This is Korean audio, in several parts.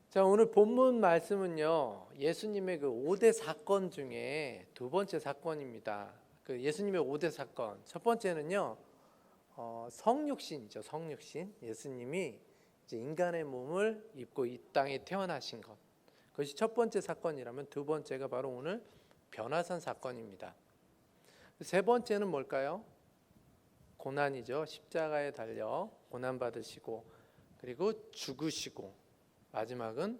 자, 오늘 본문 말씀은요, 예수님의 그 5대 사건 중에 두 번째 사건입니다. 그 예수님의 5대 사건. 첫 번째는요, 성육신이죠. 성육신. 예수님이 이제 인간의 몸을 입고 이 땅에 태어나신 것. 그것이 첫 번째 사건이라면 두 번째가 바로 오늘 변화산 사건입니다. 세 번째는 뭘까요? 고난이죠. 십자가에 달려 고난 받으시고 그리고 죽으시고 마지막은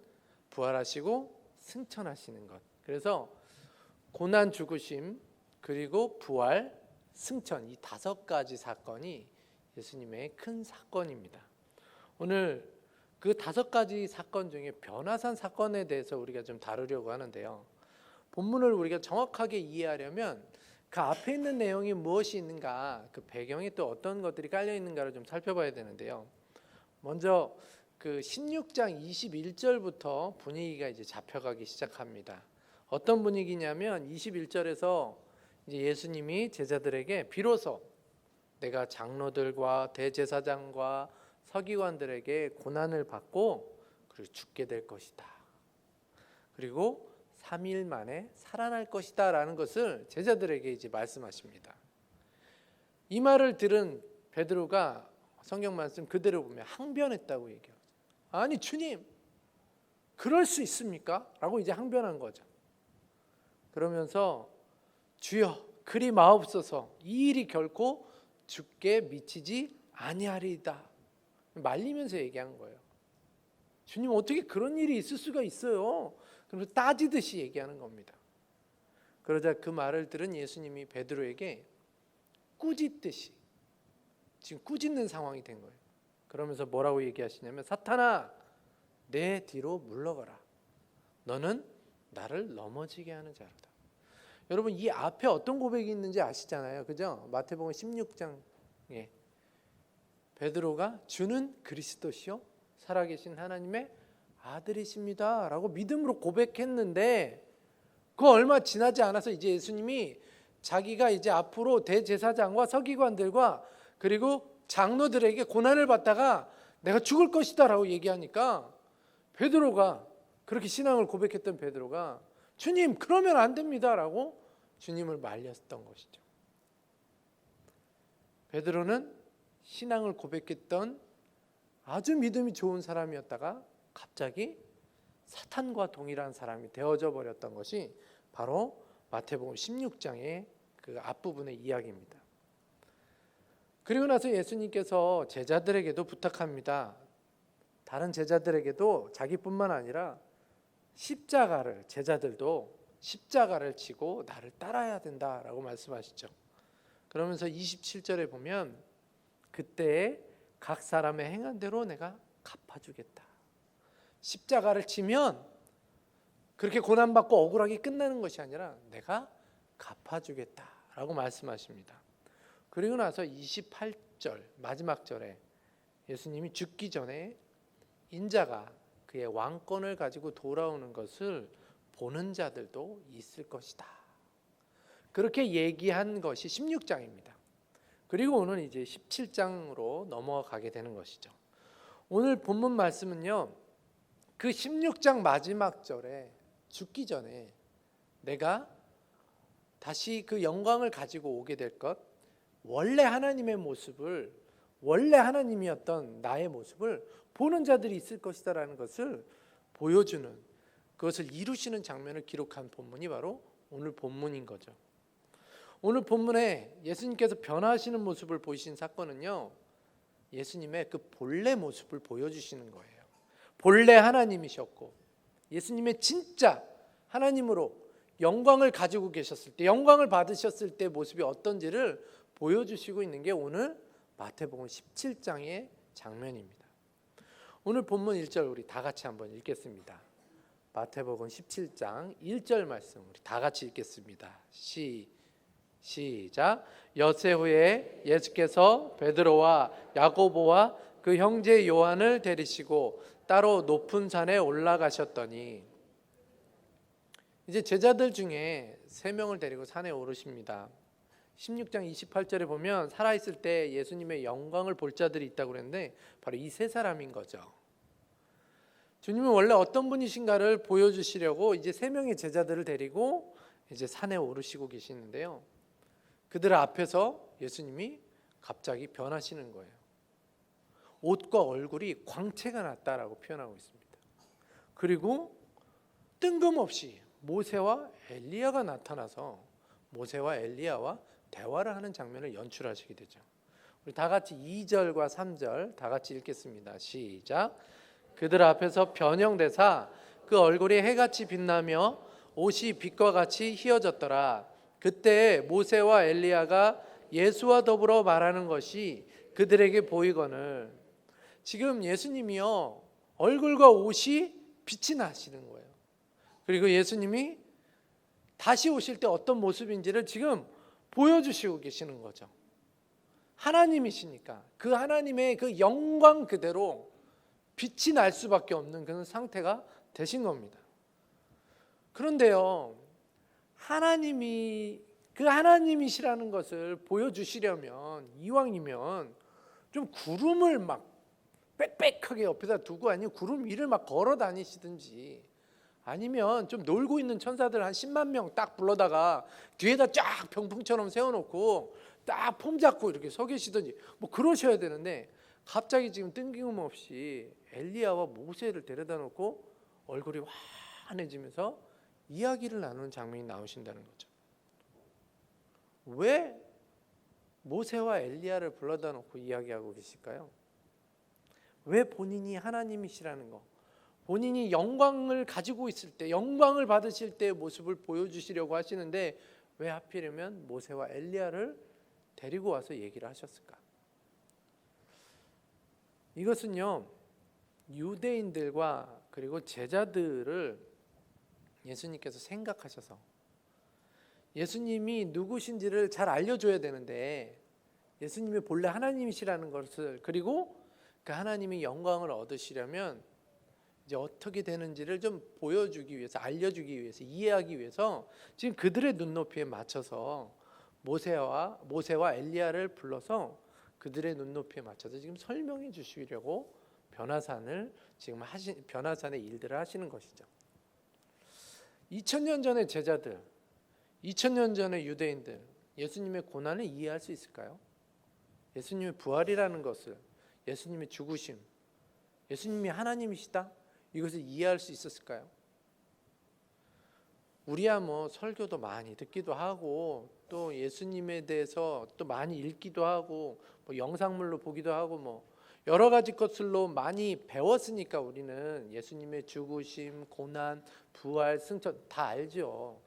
부활하시고 승천하시는 것. 그래서 고난, 죽으심, 그리고 부활, 승천, 이 다섯 가지 사건이 예수님의 큰 사건입니다. 오늘 그 다섯 가지 사건 중에 변화산 사건에 대해서 우리가 좀 다루려고 하는데요. 본문을 우리가 정확하게 이해하려면 그 앞에 있는 내용이 무엇이 있는가, 그 배경에 또 어떤 것들이 깔려 있는가를 좀 살펴봐야 되는데요. 먼저 그 16장 21절부터 분위기가 이제 잡혀가기 시작합니다. 어떤 분위기냐면 21절에서 이제 예수님이 제자들에게 비로소 내가 장로들과 대제사장과 서기관들에게 고난을 받고 그리고 죽게 될 것이다. 그리고 3일 만에 살아날 것이다 라는 것을 제자들에게 이제 말씀하십니다. 이 말을 들은 베드로가 성경 말씀 그대로 보면 항변했다고 얘기해요. 아니 주님, 그럴 수 있습니까? 라고 이제 항변한 거죠. 그러면서 주여 그리 마옵소서, 이 일이 결코 주께 미치지 아니하리이다. 말리면서 얘기한 거예요. 주님, 어떻게 그런 일이 있을 수가 있어요? 그러면서 따지듯이 얘기하는 겁니다. 그러자 그 말을 들은 예수님이 베드로에게 꾸짖듯이, 지금 꾸짖는 상황이 된 거예요. 그러면서 뭐라고 얘기하시냐면, 사탄아 내 뒤로 물러가라. 너는 나를 넘어지게 하는 자로다. 여러분, 이 앞에 어떤 고백이 있는지 아시잖아요, 그죠? 마태복음 16장에 베드로가 주는 그리스도시요 살아계신 하나님의 아들이십니다 라고 믿음으로 고백했는데, 그 얼마 지나지 않아서 이제 예수님이 자기가 이제 앞으로 대제사장과 서기관들과 그리고 장로들에게 고난을 받다가 내가 죽을 것이다 라고 얘기하니까 베드로가, 그렇게 신앙을 고백했던 베드로가 주님 그러면 안 됩니다 라고 주님을 말렸던 것이죠. 베드로는 신앙을 고백했던 아주 믿음이 좋은 사람이었다가 갑자기 사탄과 동일한 사람이 되어져 버렸던 것이 바로 마태복음 16장의 그 앞부분의 이야기입니다. 그리고 나서 예수님께서 제자들에게도 부탁합니다. 다른 제자들에게도 자기뿐만 아니라 십자가를, 제자들도 십자가를 지고 나를 따라야 된다라고 말씀하시죠. 그러면서 27절에 보면 그때 각 사람의 행한 대로 내가 갚아주겠다. 십자가를 지면 그렇게 고난받고 억울하게 끝나는 것이 아니라 내가 갚아주겠다라고 말씀하십니다. 그리고 나서 28절 마지막 절에 예수님이 죽기 전에 인자가 그의 왕권을 가지고 돌아오는 것을 보는 자들도 있을 것이다. 그렇게 얘기한 것이 16장입니다. 그리고 오늘 이제 17장으로 넘어가게 되는 것이죠. 오늘 본문 말씀은요, 그 16장 마지막 절에 죽기 전에 내가 다시 그 영광을 가지고 오게 될 것, 원래 하나님의 모습을, 원래 하나님이었던 나의 모습을 보는 자들이 있을 것이다 라는 것을 보여주는, 그것을 이루시는 장면을 기록한 본문이 바로 오늘 본문인 거죠. 오늘 본문에 예수님께서 변화하시는 모습을 보이신 사건은요, 예수님의 그 본래 모습을 보여주시는 거예요. 본래 하나님이셨고 예수님의 진짜 하나님으로 영광을 가지고 계셨을 때, 영광을 받으셨을 때 모습이 어떤지를 보여주시고 있는 게 오늘 마태복음 17장의 장면입니다. 오늘 본문 1절 우리 다 같이 한번 읽겠습니다. 마태복음 17장 1절 말씀 우리 다 같이 읽겠습니다. 시작. 엿새 후에 예수께서 베드로와 야고보와 그 형제 요한을 데리시고 따로 높은 산에 올라가셨더니, 이제 제자들 중에 3명을 데리고 산에 오르십니다. 16장 28절에 보면 살아있을 때 예수님의 영광을 볼 자들이 있다고 그랬는데 바로 이 세 사람인 거죠. 주님은 원래 어떤 분이신가를 보여주시려고 이제 3명의 제자들을 데리고 이제 산에 오르시고 계시는데요. 그들 앞에서 예수님이 갑자기 변하시는 거예요. 옷과 얼굴이 광채가 났다라고 표현하고 있습니다. 그리고 뜬금없이 모세와 엘리야가 나타나서 모세와 엘리야와 대화를 하는 장면을 연출하시게 되죠. 우리 다 같이 2절과 3절 다 같이 읽겠습니다. 시작. 그들 앞에서 변형되사 그 얼굴이 해같이 빛나며 옷이 빛과 같이 희어졌더라. 그때 모세와 엘리야가 예수와 더불어 말하는 것이 그들에게 보이거늘. 지금 예수님이요 얼굴과 옷이 빛이 나시는 거예요. 그리고 예수님이 다시 오실 때 어떤 모습인지를 지금 보여주시고 계시는 거죠. 하나님이시니까 그 하나님의 그 영광 그대로 빛이 날 수밖에 없는 그런 상태가 되신 겁니다. 그런데요, 하나님이 그 하나님이시라는 것을 보여주시려면 이왕이면 좀 구름을 막 빽빽하게 옆에다 두고 아니면 구름 위를 막 걸어 다니시든지 아니면 좀 놀고 있는 천사들 한 10만 명 딱 불러다가 뒤에다 쫙 병풍처럼 세워놓고 딱 폼 잡고 이렇게 서 계시든지 뭐 그러셔야 되는데 갑자기 지금 뜬금없이 엘리야와 모세를 데려다 놓고 얼굴이 환해지면서 이야기를 나누는 장면이 나오신다는 거죠. 왜 모세와 엘리야를 불러다 놓고 이야기하고 계실까요? 왜 본인이 하나님이시라는 거, 본인이 영광을 가지고 있을 때, 영광을 받으실 때의 모습을 보여주시려고 하시는데 왜 하필이면 모세와 엘리야를 데리고 와서 얘기를 하셨을까? 이것은요, 유대인들과 그리고 제자들을 예수님께서 생각하셔서 예수님이 누구신지를 잘 알려줘야 되는데 예수님이 본래 하나님이시라는 것을, 그리고 그 하나님의 영광을 얻으시려면 이제 어떻게 되는지를 좀 보여주기 위해서, 알려주기 위해서, 이해하기 위해서 지금 그들의 눈높이에 맞춰서 모세와 엘리야를 불러서 그들의 눈높이에 맞춰서 지금 설명해 주시려고 변화산의 일들을 하시는 것이죠. 2000년 전의 제자들, 2000년 전의 유대인들, 예수님의 고난을 이해할 수 있을까요? 예수님의 부활이라는 것을, 예수님의 죽으심, 예수님이 하나님이시다, 이것을 이해할 수 있었을까요? 우리야 뭐 설교도 많이 듣기도 하고 또 예수님에 대해서 또 많이 읽기도 하고 뭐 영상물로 보기도 하고 뭐 여러 가지 것들로 많이 배웠으니까 우리는 예수님의 죽으심, 고난, 부활, 승천 다 알죠.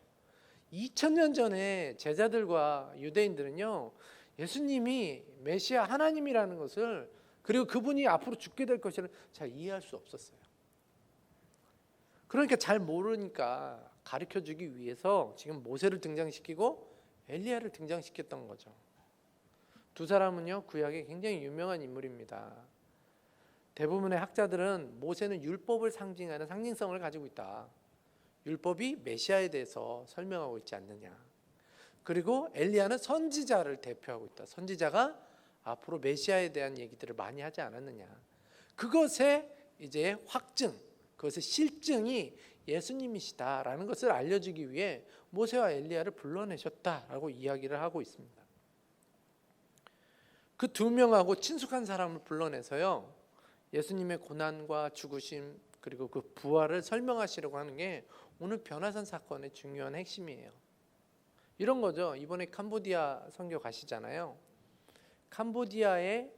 2000년 전에 제자들과 유대인들은요, 예수님이 메시아 하나님이라는 것을, 그리고 그분이 앞으로 죽게 될 것을 잘 이해할 수 없었어요. 그러니까 잘 모르니까 가르쳐주기 위해서 지금 모세를 등장시키고 엘리야를 등장시켰던 거죠. 두 사람은요, 구약에 굉장히 유명한 인물입니다. 대부분의 학자들은 모세는 율법을 상징하는 상징성을 가지고 있다. 율법이 메시아에 대해서 설명하고 있지 않느냐. 그리고 엘리야는 선지자를 대표하고 있다. 선지자가 앞으로 메시아에 대한 얘기들을 많이 하지 않았느냐. 그것의 이제 확증, 그것의 실증이 예수님이시다라는 것을 알려주기 위해 모세와 엘리야를 불러내셨다라고 이야기를 하고 있습니다. 그 두 명하고 친숙한 사람을 불러내서요, 예수님의 고난과 죽으심 그리고 그 부활을 설명하시려고 하는 게 오늘 변화산 사건의 중요한 핵심이에요. 이런 거죠. 이번에 캄보디아 선교 가시잖아요. 캄보디아에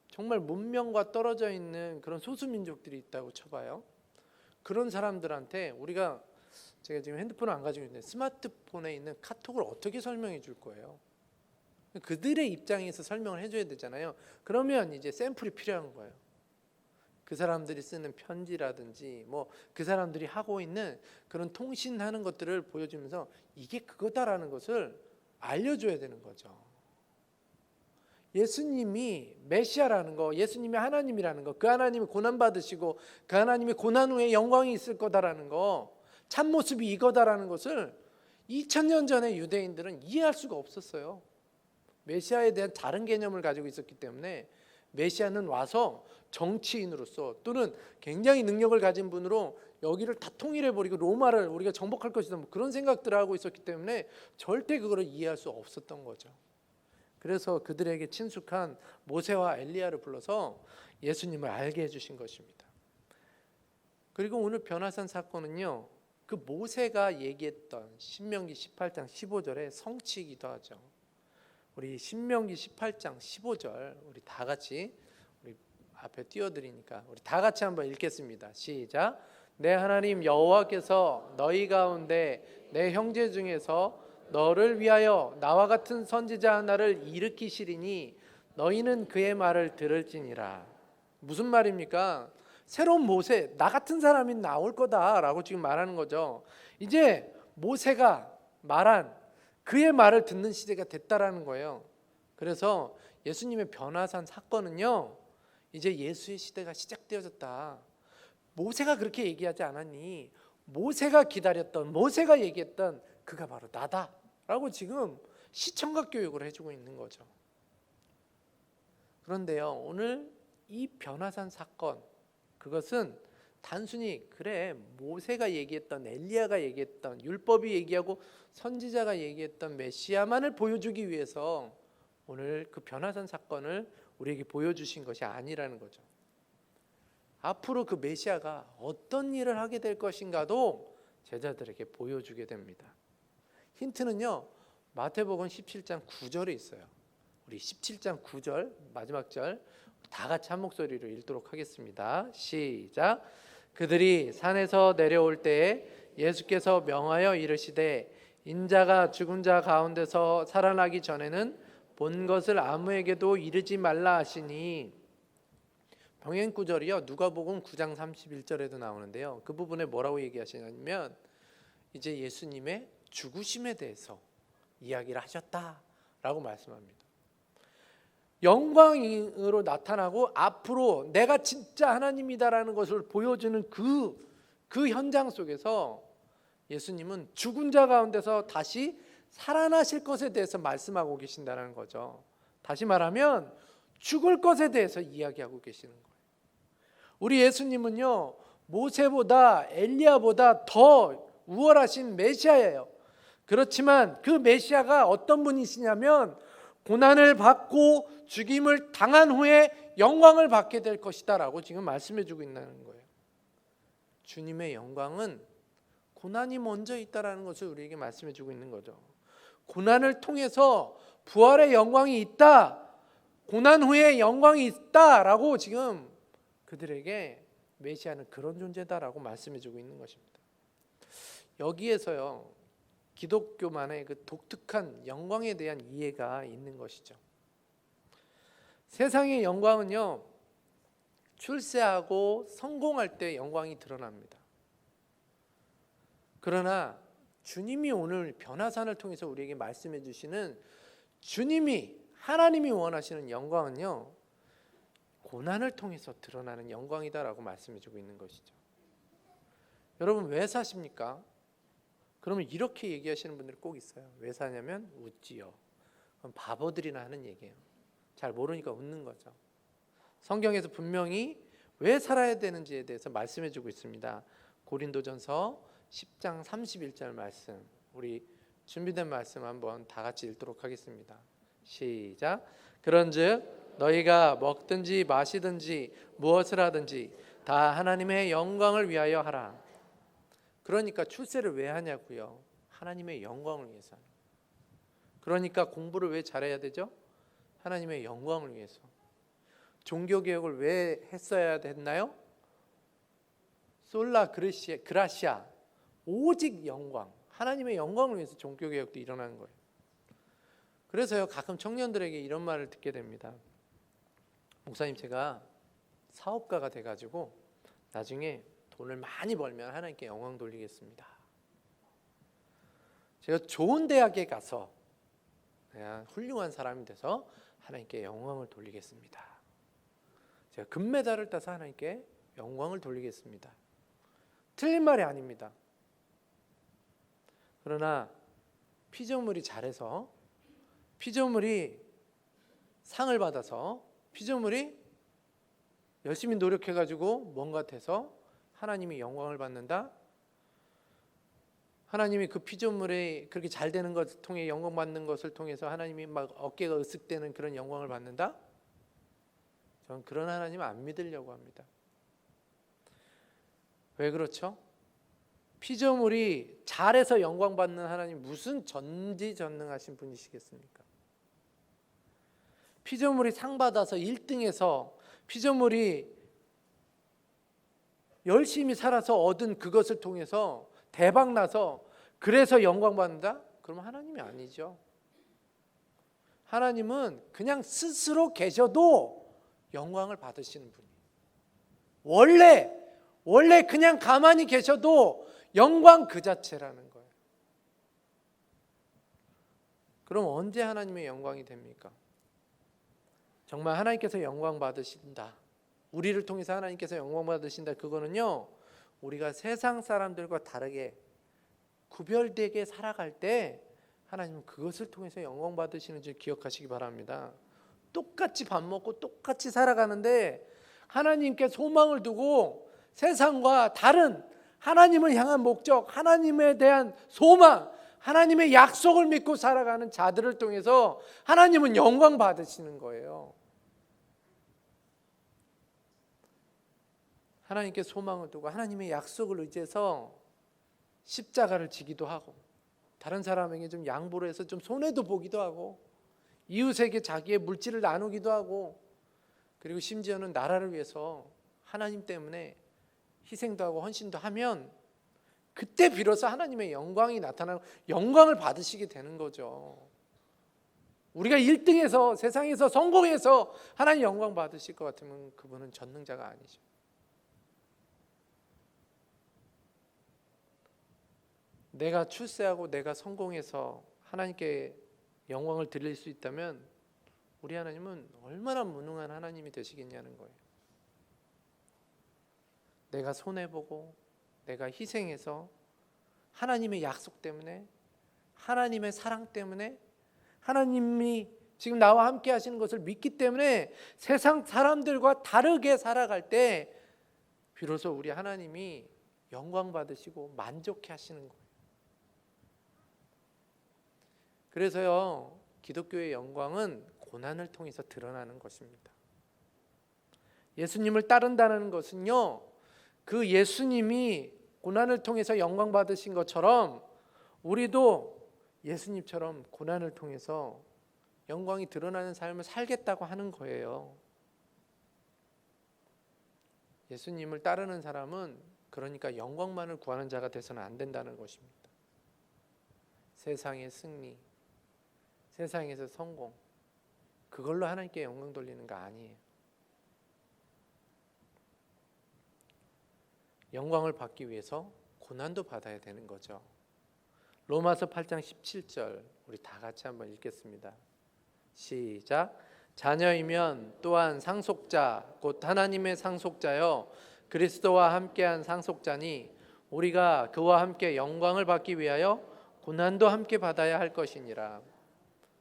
정말 문명과 떨어져 있는 그런 소수민족들이 있다고 쳐봐요. 그런 사람들한테 제가 지금 핸드폰을 안 가지고 있는데 스마트폰에 있는 카톡을 어떻게 설명해 줄 거예요? 그들의 입장에서 설명을 해줘야 되잖아요. 그러면 이제 샘플이 필요한 거예요. 그 사람들이 쓰는 편지라든지 뭐 그 사람들이 하고 있는 그런 통신하는 것들을 보여주면서 이게 그거다라는 것을 알려줘야 되는 거죠. 예수님이 메시아라는 거, 예수님이 하나님이라는 거, 그 하나님이 고난받으시고 그 하나님이 고난 후에 영광이 있을 거다라는 거, 참모습이 이거다라는 것을 2000년 전의 유대인들은 이해할 수가 없었어요. 메시아에 대한 다른 개념을 가지고 있었기 때문에 메시아는 와서 정치인으로서 또는 굉장히 능력을 가진 분으로 여기를 다 통일해버리고 로마를 우리가 정복할 것이다, 뭐 그런 생각들을 하고 있었기 때문에 절대 그거를 이해할 수 없었던 거죠. 그래서 그들에게 친숙한 모세와 엘리야를 불러서 예수님을 알게 해주신 것입니다. 그리고 오늘 변화산 사건은요, 그 모세가 얘기했던 신명기 18장 15절의 성취이기도 하죠. 우리 신명기 18장 15절 우리 다 같이, 우리 앞에 띄워드리니까 우리 다 같이 한번 읽겠습니다. 시작. 내 하나님 여호와께서 너희 가운데 내 형제 중에서 너를 위하여 나와 같은 선지자 하나를 일으키시리니 너희는 그의 말을 들을지니라. 무슨 말입니까? 새로운 모세, 나 같은 사람이 나올 거다라고 지금 말하는 거죠. 이제 모세가 말한 그의 말을 듣는 시대가 됐다라는 거예요. 그래서 예수님의 변화산 사건은요, 이제 예수의 시대가 시작되어졌다. 모세가 그렇게 얘기하지 않았니? 모세가 기다렸던, 모세가 얘기했던 그가 바로 나다라고 지금 시청각 교육을 해주고 있는 거죠. 그런데요, 오늘 이 변화산 사건, 그것은 단순히 그래 모세가 얘기했던, 엘리야가 얘기했던, 율법이 얘기하고 선지자가 얘기했던 메시아만을 보여주기 위해서 오늘 그 변화산 사건을 우리에게 보여주신 것이 아니라는 거죠. 앞으로 그 메시아가 어떤 일을 하게 될 것인가도 제자들에게 보여주게 됩니다. 힌트는요, 마태복음 17장 9절에 있어요. 우리 17장 9절 마지막 절 다 같이 한 목소리로 읽도록 하겠습니다. 시작. 그들이 산에서 내려올 때에 예수께서 명하여 이르시되 인자가 죽은 자 가운데서 살아나기 전에는 본 것을 아무에게도 이르지 말라 하시니. 병행 구절이요, 누가복음 9장 31절에도 나오는데요, 그 부분에 뭐라고 얘기하시냐면 이제 예수님의 죽으심에 대해서 이야기를 하셨다라고 말씀합니다. 영광으로 나타나고 앞으로 내가 진짜 하나님이다라는 것을 보여주는 그 현장 속에서 예수님은 죽은 자 가운데서 다시 살아나실 것에 대해서 말씀하고 계신다는 거죠. 다시 말하면 죽을 것에 대해서 이야기하고 계시는 거예요. 우리 예수님은요, 모세보다 엘리야보다 더 우월하신 메시아예요. 그렇지만 그 메시아가 어떤 분이시냐면 고난을 받고 죽임을 당한 후에 영광을 받게 될 것이다 라고 지금 말씀해 주고 있는 거예요. 주님의 영광은 고난이 먼저 있다라는 것을 우리에게 말씀해 주고 있는 거죠. 고난을 통해서 부활의 영광이 있다, 고난 후에 영광이 있다라고 지금 그들에게 메시아는 그런 존재다라고 말씀해 주고 있는 것입니다. 여기에서요, 기독교만의 그 독특한 영광에 대한 이해가 있는 것이죠. 세상의 영광은요, 출세하고 성공할 때 영광이 드러납니다. 그러나 주님이 오늘 변화산을 통해서 우리에게 말씀해 주시는 주님이, 하나님이 원하시는 영광은요, 고난을 통해서 드러나는 영광이다라고 말씀해 주고 있는 것이죠. 여러분 왜 사십니까? 그러면 이렇게 얘기하시는 분들이 꼭 있어요. 왜 사냐면 웃지요. 그럼 바보들이나 하는 얘기예요. 잘 모르니까 웃는 거죠. 성경에서 분명히 왜 살아야 되는지에 대해서 말씀해 주고 있습니다. 고린도전서 10장 31절 말씀, 우리 준비된 말씀 한번 다 같이 읽도록 하겠습니다. 시작. 그런즉 너희가 먹든지 마시든지 무엇을 하든지 다 하나님의 영광을 위하여 하라. 그러니까 출세를 왜 하냐고요? 하나님의 영광을 위해서. 그러니까 공부를 왜 잘해야 되죠? 하나님의 영광을 위해서. 종교개혁을 왜 했어야 됐나요? 솔라 그라시아, 오직 영광, 하나님의 영광을 위해서 종교개혁도 일어나는 거예요. 그래서요, 가끔 청년들에게 이런 말을 듣게 됩니다. 목사님, 제가 사업가가 돼가지고 나중에 돈을 많이 벌면 하나님께 영광 돌리겠습니다. 제가 좋은 대학에 가서 그냥 훌륭한 사람이 돼서 하나님께 영광을 돌리겠습니다. 제가 금메달을 따서 하나님께 영광을 돌리겠습니다. 틀린 말이 아닙니다. 그러나 피조물이 잘해서, 피조물이 상을 받아서, 피조물이 열심히 노력해가지고 뭔가 돼서 하나님이 영광을 받는다? 하나님이 그 피조물이 그렇게 잘 되는 것을 통해 영광 받는 것을 통해서 하나님이 막 어깨가 으쓱대는 그런 영광을 받는다? 저는 그런 하나님 안 믿으려고 합니다. 왜 그렇죠? 피조물이 잘해서 영광 받는 하나님 무슨 전지전능하신 분이시겠습니까? 피조물이 상 받아서 1등해서 피조물이 열심히 살아서 얻은 그것을 통해서 대박 나서 그래서 영광 받는다? 그럼 하나님이 아니죠. 하나님은 그냥 스스로 계셔도 영광을 받으시는 분이에요. 원래 그냥 가만히 계셔도 영광 그 자체라는 거예요. 그럼 언제 하나님의 영광이 됩니까? 정말 하나님께서 영광 받으신다, 우리를 통해서 하나님께서 영광 받으신다, 그거는요 우리가 세상 사람들과 다르게 구별되게 살아갈 때 하나님은 그것을 통해서 영광 받으시는 줄 기억하시기 바랍니다. 똑같이 밥 먹고 똑같이 살아가는데 하나님께 소망을 두고 세상과 다른 하나님을 향한 목적, 하나님에 대한 소망, 하나님의 약속을 믿고 살아가는 자들을 통해서 하나님은 영광 받으시는 거예요. 하나님께 소망을 두고 하나님의 약속을 의지해서 십자가를 지기도 하고 다른 사람에게 좀 양보를 해서 좀 손해도 보기도 하고 이웃에게 자기의 물질을 나누기도 하고 그리고 심지어는 나라를 위해서 하나님 때문에 희생도 하고 헌신도 하면 그때 비로소 하나님의 영광이 나타나고 영광을 받으시게 되는 거죠. 우리가 1등해서 세상에서 성공해서 하나님 영광 받으실 것 같으면 그분은 전능자가 아니죠. 내가 출세하고 내가 성공해서 하나님께 영광을 드릴 수 있다면 우리 하나님은 얼마나 무능한 하나님이 되시겠냐는 거예요. 내가 손해보고 내가 희생해서 하나님의 약속 때문에 하나님의 사랑 때문에 하나님이 지금 나와 함께 하시는 것을 믿기 때문에 세상 사람들과 다르게 살아갈 때 비로소 우리 하나님이 영광 받으시고 만족해 하시는 거예요. 그래서요 기독교의 영광은 고난을 통해서 드러나는 것입니다. 예수님을 따른다는 것은요 그 예수님이 고난을 통해서 영광 받으신 것처럼 우리도 예수님처럼 고난을 통해서 영광이 드러나는 삶을 살겠다고 하는 거예요. 예수님을 따르는 사람은 그러니까 영광만을 구하는 자가 돼서는 안 된다는 것입니다. 세상의 승리, 세상에서 성공, 그걸로 하나님께 영광 돌리는 거 아니에요. 영광을 받기 위해서 고난도 받아야 되는 거죠. 로마서 8장 17절 우리 다 같이 한번 읽겠습니다. 시작. 자녀이면 또한 상속자 곧 하나님의 상속자여 그리스도와 함께한 상속자니 우리가 그와 함께 영광을 받기 위하여 고난도 함께 받아야 할 것이니라.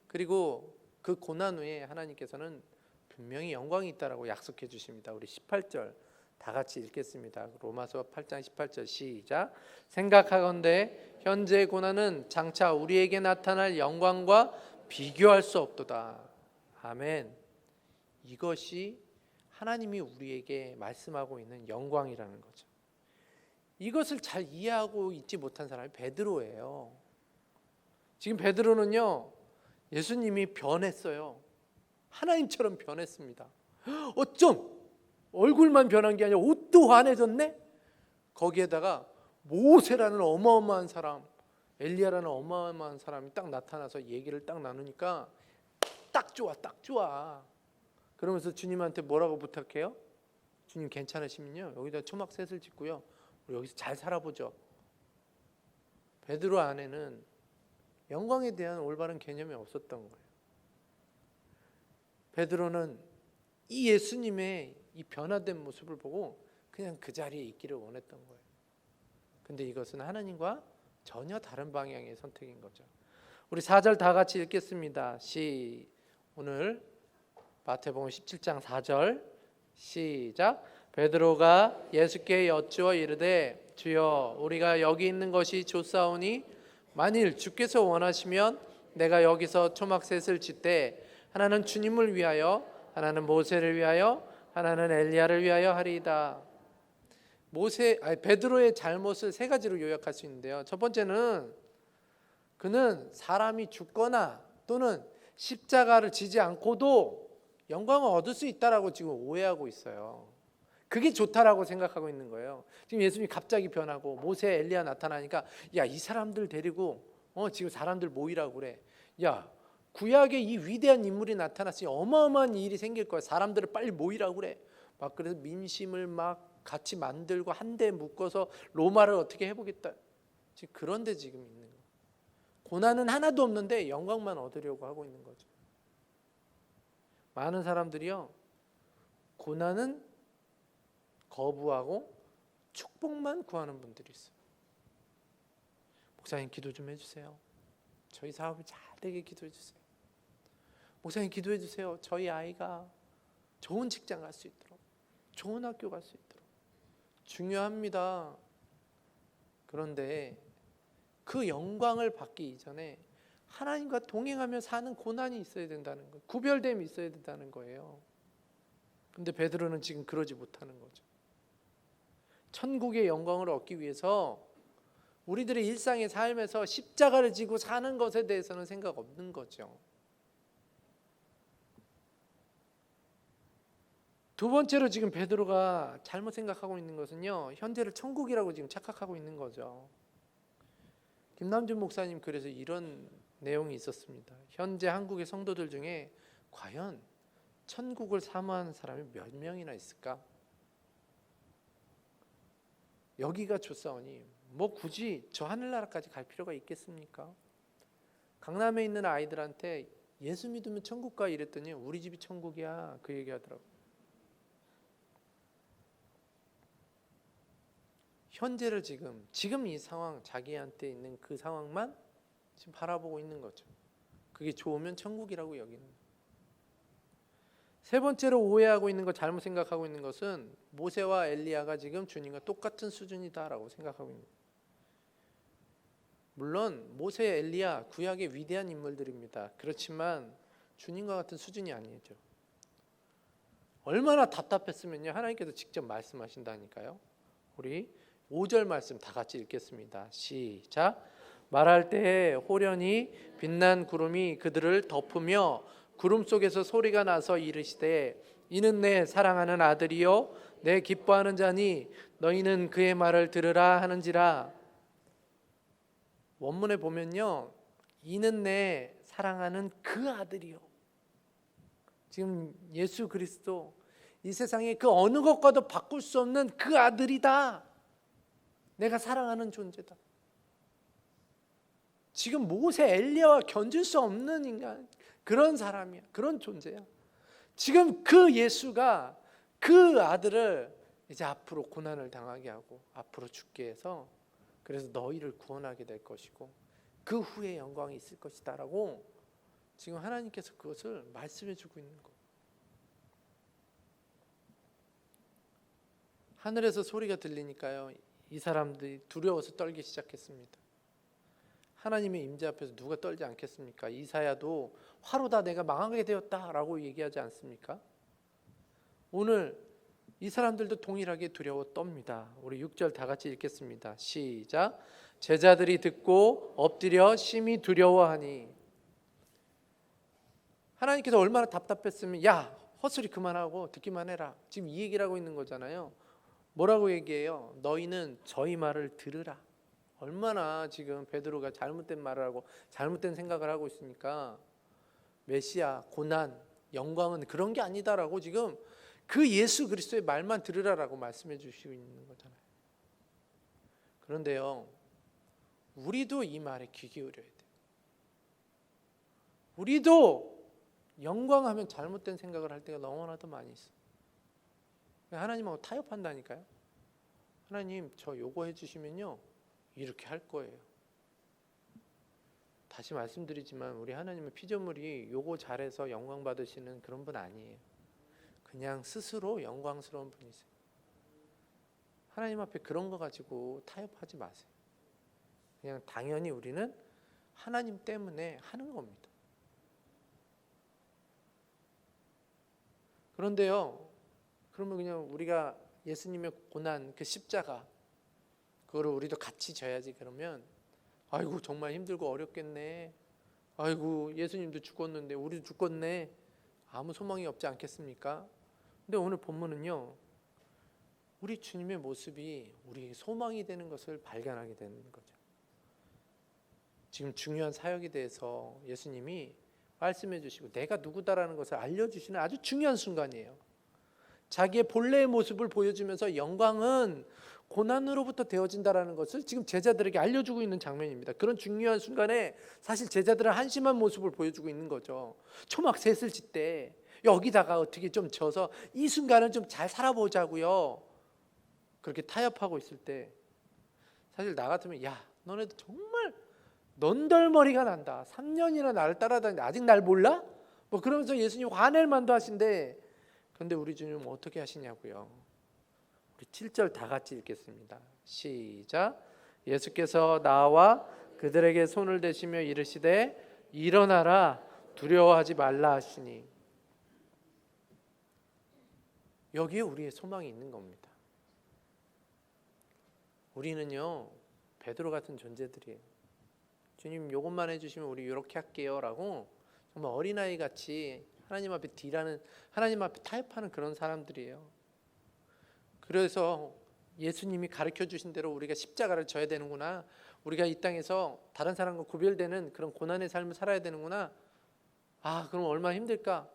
그리고 그 고난 후에 하나님께서는 분명히 영광이 있다라고 약속해 주십니다. 우리 18절 다 같이 읽겠습니다. 로마서 8장 18절 시작. 생각하건대 현재의 고난은 장차 우리에게 나타날 영광과 비교할 수 없도다. 아멘. 이것이 하나님이 우리에게 말씀하고 있는 영광이라는 거죠. 이것을 잘 이해하고 있지 못한 사람이 베드로예요. 지금 베드로는요 예수님이 변했어요. 하나님처럼 변했습니다. 어쩜 얼굴만 변한 게 아니라 옷도 환해졌네? 거기에다가 모세라는 어마어마한 사람, 엘리야라는 어마어마한 사람이 딱 나타나서 얘기를 딱 나누니까 딱 좋아. 그러면서 주님한테 뭐라고 부탁해요? 주님 괜찮으시면요 여기다 초막셋을 짓고요 우리 여기서 잘 살아보죠. 베드로 안에는 영광에 대한 올바른 개념이 없었던 거예요. 베드로는 이 예수님의 이 변화된 모습을 보고 그냥 그 자리에 있기를 원했던 거예요. 근데 이것은 하나님과 전혀 다른 방향의 선택인 거죠. 우리 4절 다 같이 읽겠습니다. 오늘 마태복음 17장 4절 시작. 베드로가 예수께 여쭈어 이르되 주여 우리가 여기 있는 것이 좋사오니 만일 주께서 원하시면 내가 여기서 초막셋을 짓되 하나는 주님을 위하여 하나는 모세를 위하여 하나는 엘리야를 위하여 하리이다. 베드로의 잘못을 세 가지로 요약할 수 있는데요. 첫 번째는 그는 사람이 죽거나 또는 십자가를 지지 않고도 영광을 얻을 수 있다라고 지금 오해하고 있어요. 그게 좋다라고 생각하고 있는 거예요. 지금 예수님이 갑자기 변하고 모세, 엘리야 나타나니까 야, 이 사람들 데리고 지금 사람들 모이라고 그래. 야, 구약에 이 위대한 인물이 나타났으니 어마어마한 일이 생길 거야. 사람들을 빨리 모이라고 그래. 막 그래서 민심을 막 같이 만들고 한데 묶어서 로마를 어떻게 해보겠다. 지금 그런데 지금 있는 거예요. 고난은 하나도 없는데 영광만 얻으려고 하고 있는 거죠. 많은 사람들이요, 고난은 거부하고 축복만 구하는 분들이 있어요. 목사님 기도 좀 해주세요. 저희 사업이 잘 되게 기도해 주세요. 목사님 기도해 주세요. 저희 아이가 좋은 직장 갈 수 있도록, 좋은 학교 갈 수 있도록. 중요합니다. 그런데 그 영광을 받기 이전에 하나님과 동행하며 사는 고난이 있어야 된다는 거예요. 구별됨이 있어야 된다는 거예요. 근데 베드로는 지금 그러지 못하는 거죠. 천국의 영광을 얻기 위해서 우리들의 일상의 삶에서 십자가를 지고 사는 것에 대해서는 생각 없는 거죠. 두 번째로 지금 베드로가 잘못 생각하고 있는 것은요, 현재를 천국이라고 지금 착각하고 있는 거죠. 김남준 목사님 그래서 이런 내용이 있었습니다. 현재 한국의 성도들 중에 과연 천국을 사모하는 사람이 몇 명이나 있을까? 여기가 좋사오니 뭐 굳이 저 하늘나라까지 갈 필요가 있겠습니까? 강남에 있는 아이들한테 예수 믿으면 천국 가 이랬더니 우리 집이 천국이야 그 얘기하더라고요. 현재를 지금 이 상황, 자기한테 있는 그 상황만 지금 바라보고 있는 거죠. 그게 좋으면 천국이라고 여기는 거예요. 세 번째로 오해하고 있는 것, 잘못 생각하고 있는 것은 모세와 엘리야가 지금 주님과 똑같은 수준이다라고 생각하고 있는 거예요. 물론 모세, 엘리야 구약의 위대한 인물들입니다. 그렇지만 주님과 같은 수준이 아니죠. 얼마나 답답했으면요, 하나님께서 직접 말씀하신다니까요. 우리 5절 말씀 다 같이 읽겠습니다. 시작. 말할 때에 호련히 빛난 구름이 그들을 덮으며 구름 속에서 소리가 나서 이르시되 이는 내 사랑하는 아들이요 내 기뻐하는 자니 너희는 그의 말을 들으라 하는지라. 원문에 보면요, 이는 내 사랑하는 그 아들이요. 지금 예수 그리스도 이 세상에 그 어느 것과도 바꿀 수 없는 그 아들이다. 내가 사랑하는 존재다. 지금 모세, 엘리야와 견줄 수 없는 인간, 그런 사람이야. 그런 존재야. 지금 그 예수가 그 아들을 이제 앞으로 고난을 당하게 하고 앞으로 죽게 해서 그래서 너희를 구원하게 될 것이고 그 후에 영광이 있을 것이다 라고 지금 하나님께서 그것을 말씀해 주고 있는 거예요. 하늘에서 소리가 들리니까요, 이 사람들이 두려워서 떨기 시작했습니다. 하나님의 임재 앞에서 누가 떨지 않겠습니까? 이사야도 화로다 내가 망하게 되었다라고 얘기하지 않습니까? 오늘 이 사람들도 동일하게 두려워 떱니다. 우리 6절 다 같이 읽겠습니다. 시작. 제자들이 듣고 엎드려 심히 두려워하니. 하나님께서 얼마나 답답했으면 야 헛소리 그만하고 듣기만 해라. 지금 이 얘기를 하고 있는 거잖아요. 뭐라고 얘기해요? 너희는 저희 말을 들으라. 얼마나 지금 베드로가 잘못된 말을 하고 잘못된 생각을 하고 있으니까 메시아, 고난, 영광은 그런 게 아니다라고 지금 그 예수 그리스도의 말만 들으라라고 말씀해 주시고 있는 거잖아요. 그런데요, 우리도 이 말에 귀 기울여야 돼요. 우리도 영광하면 잘못된 생각을 할 때가 너무나도 많이 있어요. 하나님하고 타협한다니까요. 하나님 저 요거 해주시면요 이렇게 할 거예요. 다시 말씀드리지만 우리 하나님은 피조물이 요거 잘해서 영광 받으시는 그런 분 아니에요. 그냥 스스로 영광스러운 분이세요. 하나님 앞에 그런 거 가지고 타협하지 마세요. 그냥 당연히 우리는 하나님 때문에 하는 겁니다. 그런데요, 그러면 그냥 우리가 예수님의 고난, 그 십자가, 그거를 우리도 같이 져야지. 그러면 아이고 정말 힘들고 어렵겠네. 아이고 예수님도 죽었는데 우리도 죽겠네. 아무 소망이 없지 않겠습니까? 근데 오늘 본문은요, 우리 주님의 모습이 우리에게 소망이 되는 것을 발견하게 되는 거죠. 지금 중요한 사역에 대해서 예수님이 말씀해 주시고 내가 누구다라는 것을 알려주시는 아주 중요한 순간이에요. 자기의 본래의 모습을 보여주면서 영광은 고난으로부터 되어진다라는 것을 지금 제자들에게 알려주고 있는 장면입니다. 그런 중요한 순간에 사실 제자들은 한심한 모습을 보여주고 있는 거죠. 초막 셋을 짓때 여기다가 어떻게 좀 져서 이 순간은 좀 잘 살아보자고요. 그렇게 타협하고 있을 때 사실 나 같으면 야 너네도 정말 넌덜머리가 난다. 3년이나 나를 따라다니는데 아직 날 몰라? 뭐 그러면서 예수님 화낼 만도 하신데, 그런데 우리 주님은 어떻게 하시냐고요. 우리 7절 다 같이 읽겠습니다. 시작. 예수께서 나와 그들에게 손을 대시며 이르시되 일어나라 두려워하지 말라 하시니. 여기에 우리의 소망이 있는 겁니다. 우리는요 베드로 같은 존재들이에요. 주님 요것만 해주시면 우리 이렇게 할게요 라고 정말 어린아이 같이 하나님 앞에 딜하는, 하나님 앞에 타협하는 그런 사람들이에요. 그래서 예수님이 가르쳐 주신 대로 우리가 십자가를 져야 되는구나, 우리가 이 땅에서 다른 사람과 구별되는 그런 고난의 삶을 살아야 되는구나, 아 그럼 얼마나 힘들까,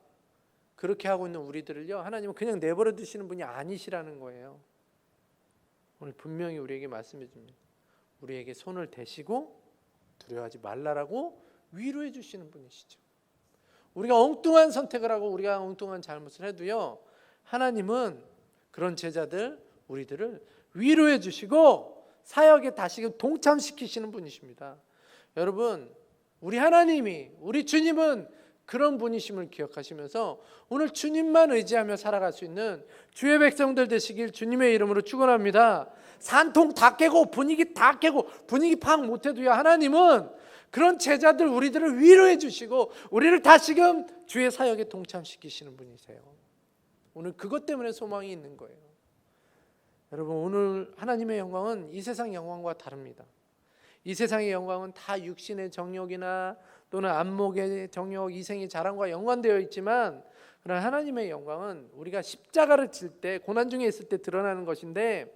그렇게 하고 있는 우리들을요 하나님은 그냥 내버려 두시는 분이 아니시라는 거예요. 오늘 분명히 우리에게 말씀해 줍니다. 우리에게 손을 대시고 두려워하지 말라라고 위로해 주시는 분이시죠. 우리가 엉뚱한 선택을 하고 우리가 엉뚱한 잘못을 해도요 하나님은 그런 제자들 우리들을 위로해 주시고 사역에 다시금 동참시키시는 분이십니다. 여러분 우리 하나님이, 우리 주님은 그런 분이심을 기억하시면서 오늘 주님만 의지하며 살아갈 수 있는 주의 백성들 되시길 주님의 이름으로 축원합니다. 산통 다 깨고 분위기 다 깨고 분위기 파악 못해도요 하나님은 그런 제자들 우리들을 위로해 주시고 우리를 다시금 주의 사역에 동참시키시는 분이세요. 오늘 그것 때문에 소망이 있는 거예요. 여러분 오늘 하나님의 영광은 이 세상 영광과 다릅니다. 이 세상의 영광은 다 육신의 정욕이나 또는 안목의 정욕, 이생의 자랑과 연관되어 있지만, 그러나 하나님의 영광은 우리가 십자가를 질 때, 고난 중에 있을 때 드러나는 것인데,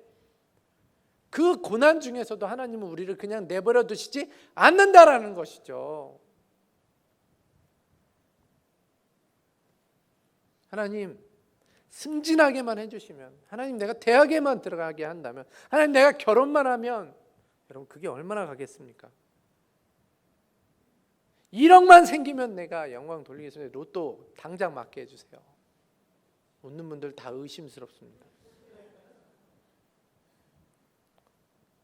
그 고난 중에서도 하나님은 우리를 그냥 내버려 두시지 않는다라는 것이죠. 하나님 승진하게만 해주시면, 하나님 내가 대학에만 들어가게 한다면, 하나님 내가 결혼만 하면, 여러분 그게 얼마나 가겠습니까? 1억만 생기면 내가 영광 돌리겠습니다. 로또 당장 맞게 해주세요. 웃는 분들 다 의심스럽습니다.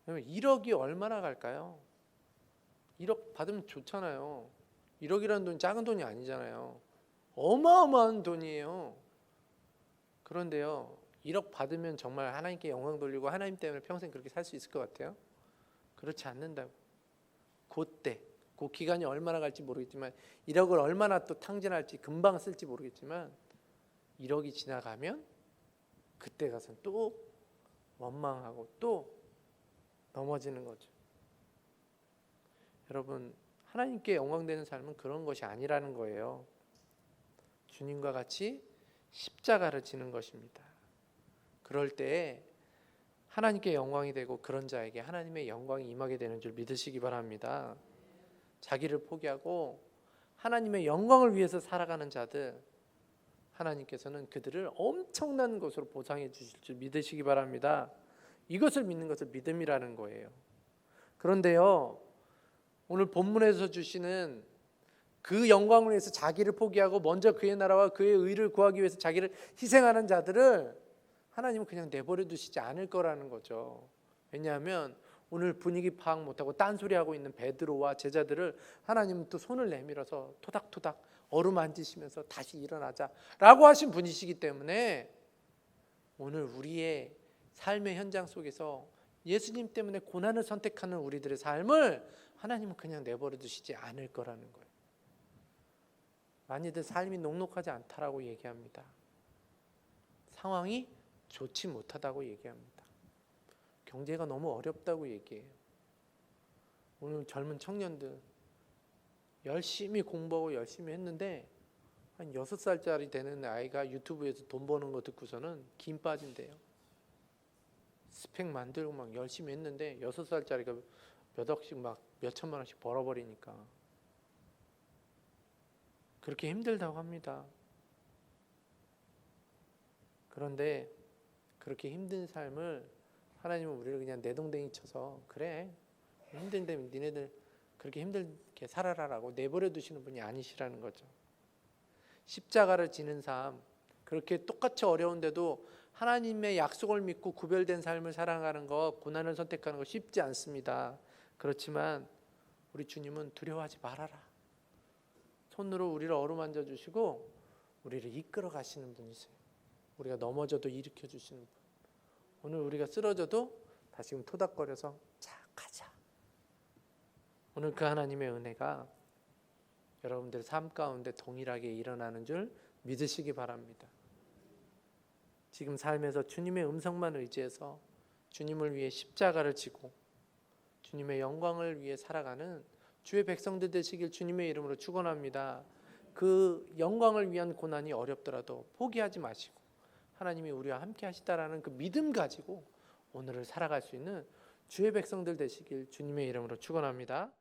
1억이 얼마나 갈까요? 1억 받으면 좋잖아요. 1억이라는 돈이 작은 돈이 아니잖아요. 어마어마한 돈이에요. 그런데요 1억 받으면 정말 하나님께 영광 돌리고 하나님 때문에 평생 그렇게 살 수 있을 것 같아요? 그렇지 않는다고. 그때 그 기간이 얼마나 갈지 모르겠지만 1억을 얼마나 또 탕진할지 금방 쓸지 모르겠지만 1억이 지나가면 그때 가서는 또 원망하고 또 넘어지는 거죠. 여러분 하나님께 영광되는 삶은 그런 것이 아니라는 거예요. 주님과 같이 십자가를 지는 것입니다. 그럴 때 하나님께 영광이 되고 그런 자에게 하나님의 영광이 임하게 되는 줄 믿으시기 바랍니다. 자기를 포기하고 하나님의 영광을 위해서 살아가는 자들, 하나님께서는 그들을 엄청난 것으로 보상해 주실 줄 믿으시기 바랍니다. 이것을 믿는 것을 믿음이라는 거예요. 그런데요 오늘 본문에서 주시는 그 영광을 위해서 자기를 포기하고 먼저 그의 나라와 그의 의를 구하기 위해서 자기를 희생하는 자들을 하나님은 그냥 내버려 두시지 않을 거라는 거죠. 왜냐하면 오늘 분위기 파악 못하고 딴소리하고 있는 베드로와 제자들을 하나님은 또 손을 내밀어서 토닥토닥 어루만지시면서 다시 일어나자라고 하신 분이시기 때문에 오늘 우리의 삶의 현장 속에서 예수님 때문에 고난을 선택하는 우리들의 삶을 하나님은 그냥 내버려 두시지 않을 거라는 거예요. 많이들 삶이 녹록하지 않다라고 얘기합니다. 상황이 좋지 못하다고 얘기합니다. 경제가 너무 어렵다고 얘기해요. 오늘 젊은 청년들 열심히 공부하고 열심히 했는데 한 6살짜리 되는 아이가 유튜브에서 돈 버는 거 듣고서는 김 빠진대요. 스펙 만들고 막 열심히 했는데 6살짜리가 몇 억씩 막 몇 천만 원씩 벌어버리니까 그렇게 힘들다고 합니다. 그런데 그렇게 힘든 삶을 하나님은 우리를 그냥 내동댕이 쳐서 그래 힘든데 니네들 그렇게 힘들게 살아라라고 내버려 두시는 분이 아니시라는 거죠. 십자가를 지는 삶, 그렇게 똑같이 어려운데도 하나님의 약속을 믿고 구별된 삶을 살아가는 것, 고난을 선택하는 것 쉽지 않습니다. 그렇지만 우리 주님은 두려워하지 말아라. 손으로 우리를 어루만져 주시고 우리를 이끌어 가시는 분이세요. 우리가 넘어져도 일으켜 주시는 분. 오늘 우리가 쓰러져도 다시금 토닥거려서 자 가자. 오늘 그 하나님의 은혜가 여러분들 삶 가운데 동일하게 일어나는 줄 믿으시기 바랍니다. 지금 삶에서 주님의 음성만 의지해서 주님을 위해 십자가를 지고 주님의 영광을 위해 살아가는 주의 백성들 되시길 주님의 이름으로 축원합니다. 그 영광을 위한 고난이 어렵더라도 포기하지 마시고 하나님이 우리와 함께 하시다라는 그 믿음 가지고 오늘을 살아갈 수 있는 주의 백성들 되시길 주님의 이름으로 축원합니다.